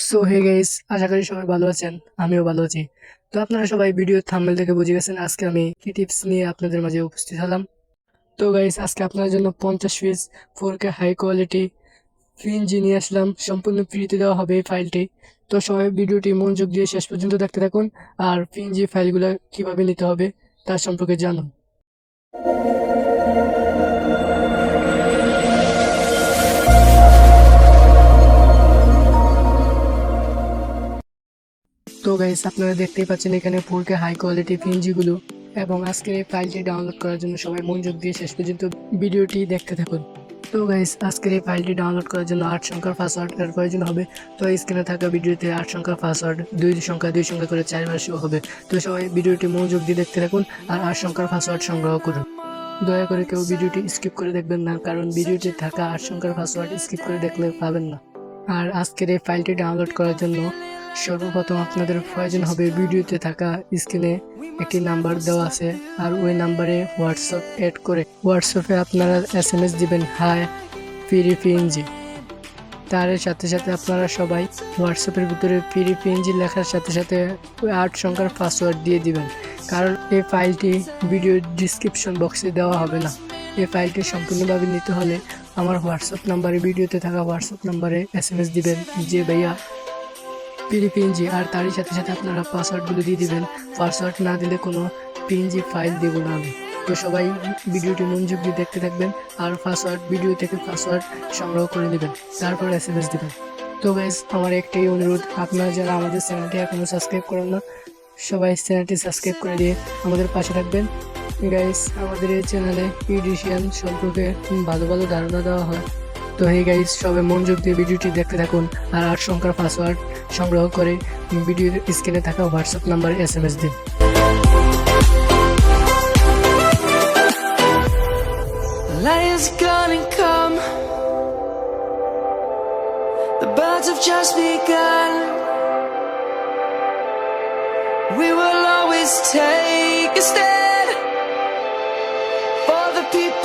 So hey guys, আশা করি সবাই ভালো আছেন। আমিও ভালো আছি। তো আপনারা সবাই ভিডিও থাম্বনেল থেকে বুঝে গেছেন আজকে আমি কি টিপস নিয়ে আপনাদের মাঝে উপস্থিত হলাম। তো গাইস, আজকে আপনাদের জন্য 50 piece 4K high quality PNG নিয়ে আসলাম। সম্পূর্ণ ফ্রিতে দেওয়া হবে এই ফাইলটি। তো সবাই ভিডিওটি মনোযোগ দিয়ে শেষ পর্যন্ত দেখতে থাকুন আর পিএনজি ফাইলগুলো কিভাবে নিতে হবে তার সম্পর্কে জানুন। তো গাইস, আপনারা দেখতেই পাচ্ছেন এখানে 4K হাই কোয়ালিটি পিএনজি গুলো, এবং আজকের এই ফাইলটি ডাউনলোড করার জন্য সবাই মনোযোগ দিয়ে শেষ পর্যন্ত ভিডিওটি দেখতে থাকুন। তো গাইস, আজকের এই ফাইলটি ডাউনলোড করার জন্য 8 সংখ্যার পাসওয়ার্ড এর প্রয়োজন হবে। তো স্ক্রিনে থাকা ভিডিওতে 8 সংখ্যার পাসওয়ার্ড 2 সংখ্যা করে 4বার শো হবে। তো সবাই ভিডিওটি মনোযোগ দিয়ে দেখতে থাকুন আর 8 সংখ্যার পাসওয়ার্ড সংগ্রহ করুন। দয়া করে কেউ ভিডিওটি স্কিপ করে দেখবেন না, কারণ ভিডিওতে থাকা 8 সংখ্যার পাসওয়ার্ড স্কিপ করে দেখলে পাবেন না। আর আজকের এই ফাইলটি ডাউনলোড করার জন্য সর্বপ্রথম আপনাদের প্রয়োজন হবে ভিডিওতে থাকা স্ক্রিনে একটি নাম্বার দেওয়া আছে, আর ওই নাম্বারে হোয়াটসঅ্যাপ অ্যাড করে হোয়াটসঅ্যাপে আপনারা SMS দিবেন হাই পিএনজি। তার সাথে সাথে আপনারা সবাই হোয়াটসঅ্যাপের ভিতরে পিএনজি লেখার সাথে সাথে ওই 8 সংখ্যার পাসওয়ার্ড দিয়ে দিবেন, কারণ এই ফাইলটি ভিডিও ডিসক্রিপশন বক্সে দেওয়া হবে না। এই ফাইলটি সম্পূর্ণভাবে নিতে হলে আমার হোয়াটসঅ্যাপ নাম্বারে, ভিডিওতে থাকা হোয়াটসঅ্যাপ নাম্বারে SMS দিবেন যে ভাইয়া পিএনজি, আর তারই সাথে সাথে আপনারা পাসওয়ার্ডগুলো দিয়ে দিবেন। পাসওয়ার্ড না দিলে কোনো পিএনজি ফাইল দেব না আমি। তো সবাই ভিডিওটি মনোযোগ দিয়ে দেখতে থাকবেন আর ভিডিও থেকে পাসওয়ার্ড সংগ্রহ করে নেবেন, তারপর SMS দিবেন। তো গাইস, আমার একটাই অনুরোধ, আপনারা যারা আমাদের চ্যানেলটি এখনো সাবস্ক্রাইব করেন না, সবাই চ্যানেলটি সাবস্ক্রাইব করে দিয়ে আমাদের পাশে থাকবেন। গাইস, আমাদের এই চ্যানেলে ইডিশিয়ান সম্পর্কে ভালো ভালো ধারণা দেওয়া হয়। তো হে গাইস, সবাই মনোযোগ দিয়ে ভিডিওটি দেখতে থাকুন আর 8 সংখ্যার পাসওয়ার্ড সংগ্রহ করে ভিডিওর স্ক্রিনে থাকা হোয়াটসঅ্যাপ নাম্বারে SMS দিন। Light is gonna come. The birds have just begun. We will always take a stand for the people.